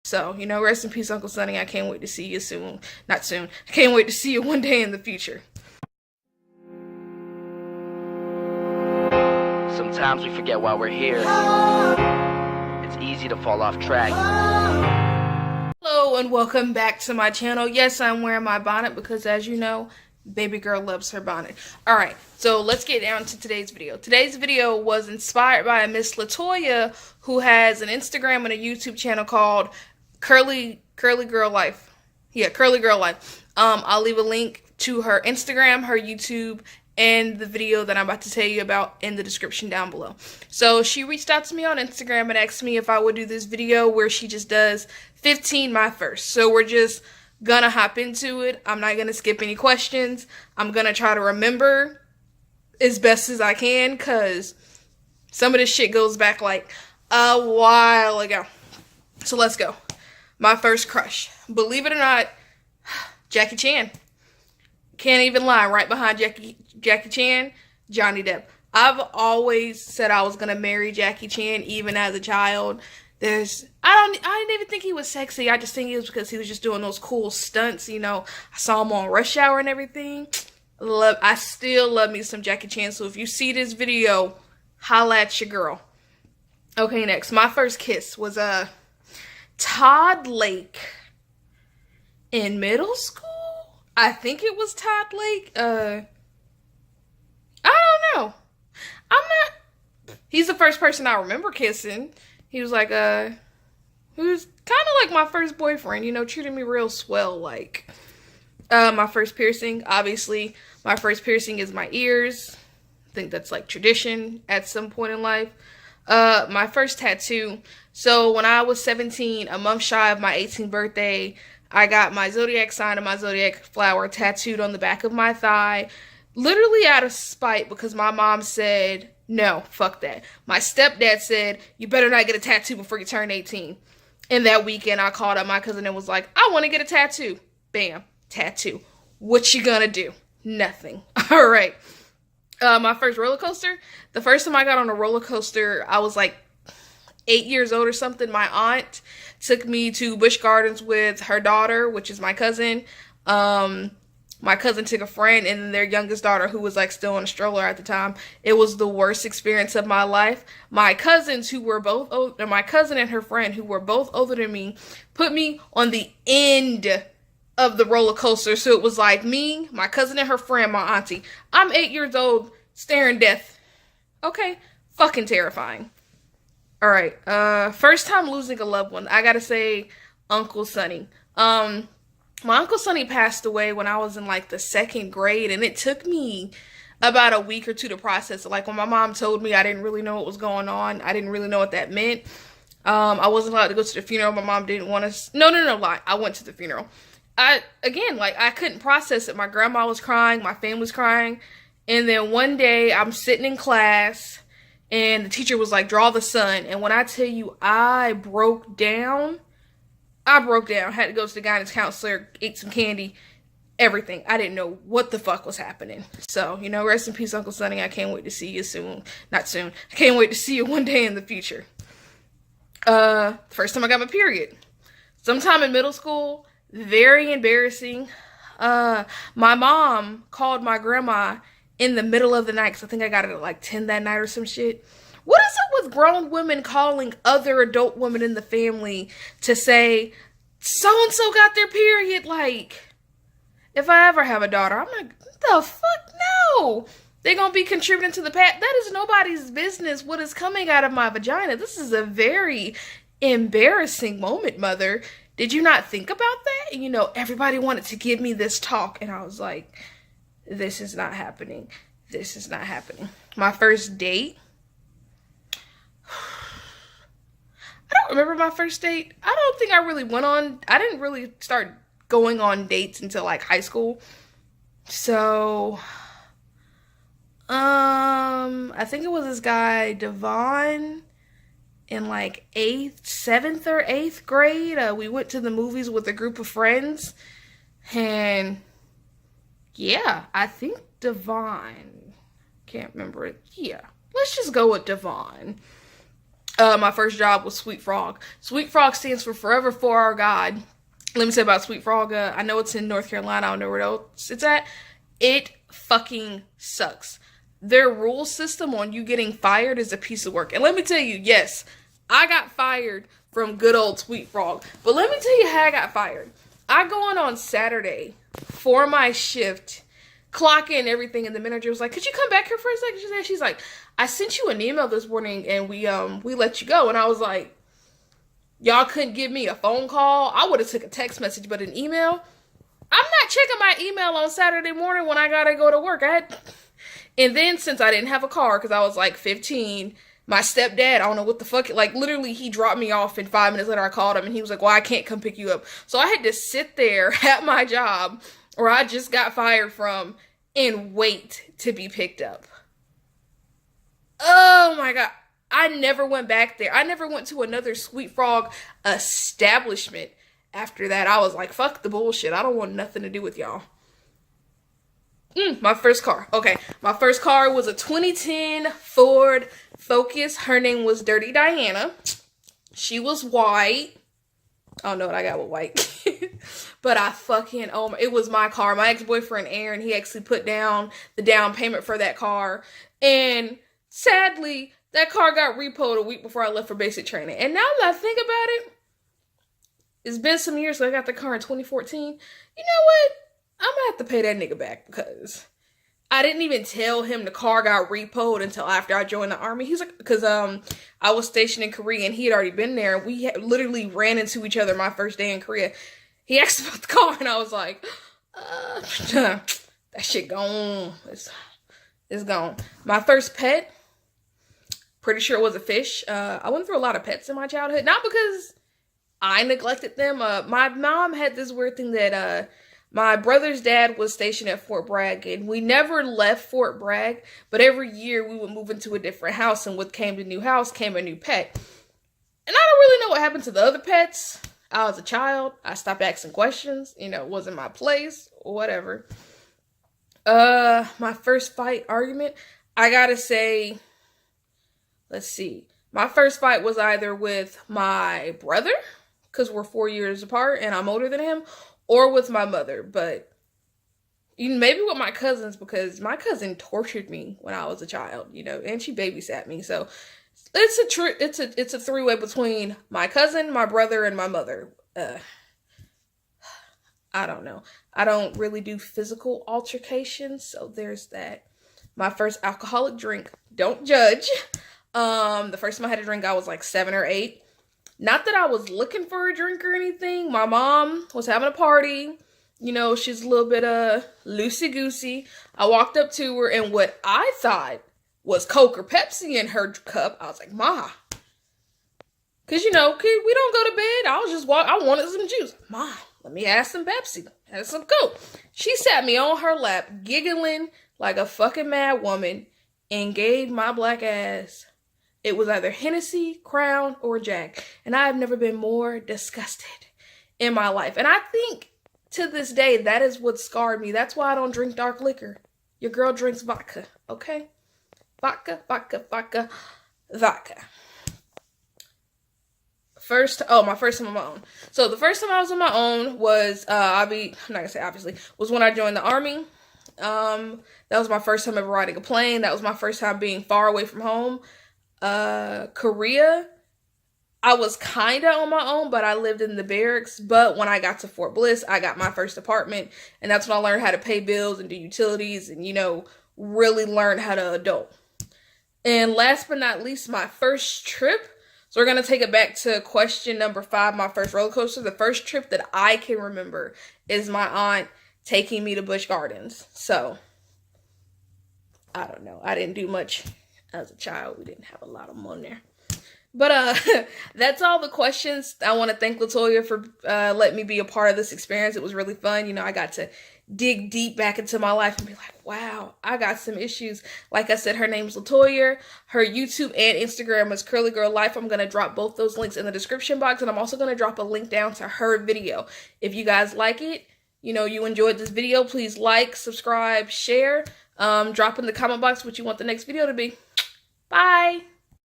So, rest in peace, Uncle Sonny. I can't wait to see you soon. Not soon. I can't wait to see you one day in the future. Sometimes we forget why we're here. It's easy to fall off track. Hello and welcome back to my channel. Yes, I'm wearing my bonnet because, as you know, baby girl loves her bonnet. Alright, so let's get down to today's video. Today's video was inspired by a Miss Latoya who has an Instagram and a YouTube channel called Curly Girl Life. Yeah, Curly Girl Life. I'll leave a link to her Instagram, her YouTube, and the video that I'm about to tell you about in the description down below. So she reached out to me on Instagram and asked me if I would do this video where she just does 15 my first. So we're just gonna hop into it. I'm not gonna skip any questions. I'm gonna try to remember as best as I can because some of this shit goes back like a while ago. So let's go. My first crush. Believe it or not, Jackie Chan. Can't even lie. Right behind Jackie Chan, Johnny Depp. I've always said I was gonna marry Jackie Chan, even as a child. I didn't even think he was sexy. I just think it was because he was just doing those cool stunts. I saw him on Rush Hour and everything. I still love me some Jackie Chan. So if you see this video, holla at your girl. Okay, next. My first kiss was Todd Lake in middle school. I think it was Todd Lake. I don't know. He's the first person I remember kissing. He was like, he was kind of like my first boyfriend, treated me real swell. Like, my first piercing, obviously, my first piercing is my ears. I think that's like tradition at some point in life. My first tattoo. So when I was 17, a month shy of my 18th birthday, I got my zodiac sign and my zodiac flower tattooed on the back of my thigh, literally out of spite because my mom said, no, fuck that. My stepdad said, you better not get a tattoo before you turn 18. And that weekend, I called up my cousin and was like, I want to get a tattoo. Bam, tattoo. What you gonna do? Nothing. All right. My first roller coaster. The first time I got on a roller coaster, I was like 8 years old or something. My aunt took me to Busch Gardens with her daughter, which is my cousin. My cousin took a friend and their youngest daughter, who was like still in a stroller at the time. It was the worst experience of my life. My cousins, who were both older, my cousin and her friend, who were both older than me, put me on the end of the roller coaster. So it was like me, my cousin and her friend, my auntie. I'm 8 years old, staring death. Okay, fucking terrifying. All right, first time losing a loved one. I gotta say, Uncle Sonny. My Uncle Sonny passed away when I was in like the second grade, and it took me about a week or two to process it. Like when my mom told me, I didn't really know what was going on. I didn't really know what that meant. I wasn't allowed to go to the funeral. My mom didn't want us. No, lie. I went to the funeral. I couldn't process it. My grandma was crying. My family was crying. And then one day I'm sitting in class and the teacher was like, draw the sun. And when I tell you I broke down. Had to go to the guidance counselor, ate some candy, everything. I didn't know what the fuck was happening. So, rest in peace, Uncle Sonny. I can't wait to see you soon. Not soon. I can't wait to see you one day in the future. First time I got my period. Sometime in middle school. Very embarrassing. My mom called my grandma in the middle of the night, because I think I got it at like 10 that night or some shit. What is it with grown women calling other adult women in the family to say, so-and-so got their period? Like, if I ever have a daughter, I'm like, what the fuck? No. They're going to be contributing to the past. That is nobody's business what is coming out of my vagina. This is a very embarrassing moment, mother. Did you not think about that? And, everybody wanted to give me this talk. And I was like, this is not happening. This is not happening. My first date. I don't remember my first date. I don't think I didn't really start going on dates until like high school. So, I think it was this guy, Devon, in like 7th or 8th grade. We went to the movies with a group of friends. And yeah, I think Devon. Can't remember it. Yeah, let's just go with Devon. My first job was Sweet Frog. Sweet Frog stands for Forever for Our God. Let me say about Sweet Frog. I know it's in North Carolina. I don't know where else it's at. It fucking sucks. Their rule system on you getting fired is a piece of work. And let me tell you, yes, I got fired from good old Sweet Frog. But let me tell you how I got fired. I go on Saturday for my shift, clock in everything, and the manager was like, could you come back here for a second? She's like, I sent you an email this morning and we let you go. And I was like, y'all couldn't give me a phone call? I would have took a text message, but an email? I'm not checking my email on Saturday morning when I gotta go to work. And then since I didn't have a car, because I was like 15, my stepdad, I don't know what the fuck, like literally he dropped me off and 5 minutes later I called him and he was like, well, I can't come pick you up. So I had to sit there at my job where I just got fired from and wait to be picked up. Oh my God. I never went back there. I never went to another Sweet Frog establishment after that. I was like, fuck the bullshit. I don't want nothing to do with y'all. My first car. Okay. My first car was a 2010 Ford Focus. Her name was Dirty Diana. She was white. I don't know what I got with white. But I fucking, it was my car. My ex-boyfriend, Aaron, he actually put down the down payment for that car. And sadly, that car got repoed a week before I left for basic training. And now that I think about it, it's been some years, so I got the car in 2014. You know what? I'm gonna have to pay that nigga back because I didn't even tell him the car got repoed until after I joined the army. He's like, because I was stationed in Korea and he had already been there. We literally ran into each other my first day in Korea. He asked about the car and I was like, that shit gone. It's gone. My first pet, pretty sure it was a fish. I went through a lot of pets in my childhood. Not because I neglected them. My mom had this weird thing that my brother's dad was stationed at Fort Bragg, and we never left Fort Bragg, but every year we would move into a different house, and with came to new house came a new pet. And I don't really know what happened to the other pets. I was a child. I stopped asking questions. You know, it wasn't my place or whatever. My first fight argument, I gotta say, let's see. My first fight was either with my brother, because we're 4 years apart and I'm older than him, or with my mother, but maybe with my cousins, because my cousin tortured me when I was a child, you know, and she babysat me. So it's a three-way between my cousin, my brother, and my mother. I don't know. I don't really do physical altercations, so there's that. My first alcoholic drink, don't judge. The first time I had a drink, I was like 7 or 8. Not that I was looking for a drink or anything. My mom was having a party. You know, she's a little bit loosey-goosey. I walked up to her, and what I thought was Coke or Pepsi in her cup. I was like, Ma. Because, you know, we don't go to bed. I wanted some juice. Ma, let me have some Pepsi. Have some Coke. She sat me on her lap, giggling like a fucking mad woman, and gave my black ass. It was either Hennessy, Crown, or Jack. And I have never been more disgusted in my life. And I think to this day, that is what scarred me. That's why I don't drink dark liquor. Your girl drinks vodka, okay? Vodka, vodka, vodka, vodka. My first time on my own. So the first time I was on my own was, I'm not gonna say obviously, was when I joined the army. That was my first time ever riding a plane. That was my first time being far away from home. Korea, I was kind of on my own, but I lived in the barracks. But when I got to Fort Bliss, I got my first apartment, and that's when I learned how to pay bills and do utilities and, you know, really learn how to adult. And last but not least, my first trip. So we're going to take it back to question number 5, my first roller coaster. The first trip that I can remember is my aunt taking me to Busch Gardens. So, I don't know. I didn't do much as a child. We didn't have a lot of money there. But that's all the questions. I want to thank Latoya for letting me be a part of this experience. It was really fun. You know, I got to dig deep back into my life and be like, wow, I got some issues. Like I said, her name's Latoya. Her YouTube and Instagram is Curly Girl Life. I'm going to drop both those links in the description box, and I'm also going to drop a link down to her video. If you guys like it, you know, you enjoyed this video, please like, subscribe, share. Drop in the comment box what you want the next video to be. Bye.